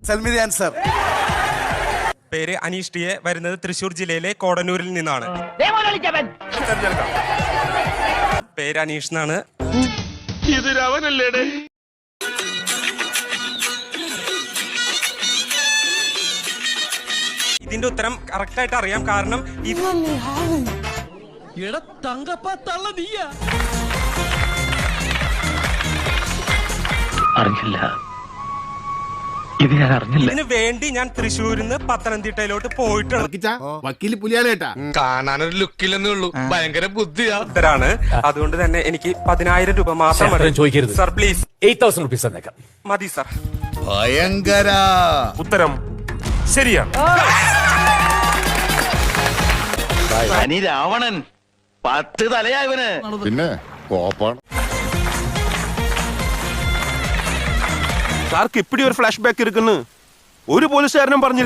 Tell me the answer. പേര് Aneesh T A, വരുന്നത് തൃശ്ശൂർ ജില്ലയിലെ കോടന്നൂരിൽ നിന്നാണ്. പേര് അനീഷ് എന്നാണ്. ഇതിന്റെ ഉത്തരം കറക്റ്റ് ആയിട്ട് അറിയാം, കാരണം അറിഞ്ഞില്ല, ഇത് ഞാൻ അറിഞ്ഞില്ല. ഇതിന് വേണ്ടി ഞാൻ തൃശ്ശൂരിൽ നിന്ന് പത്തനംതിട്ടയിലോട്ട് പോയിട്ടുണ്ട്. വക്കീല് പുലിയാണ് കേട്ടാ. കാണാനൊരു ലുക്കില്ലെന്നേ ഉള്ളൂ, ഭയങ്കര ബുദ്ധിയാ. അതുകൊണ്ട് തന്നെ എനിക്ക് 10,000 രൂപ മാത്രം ചോദിക്കരുത് സർ, പ്ലീസ്. 8,000 rupees തന്നേക്കാം. മതി സർ. ഭയങ്കര ഉത്തരം ശരിയാണ്. അനി രാവണൻ 10 തലയായവന്. പിന്നെ കോപ്പാണ്. സാർക്ക് ഇപ്പിടി ഒരു ഫ്ലാഷ് ബാക്ക് ഇരിക്കുന്നു. ഒരു പോലീസുകാരനും പറഞ്ഞില്ല.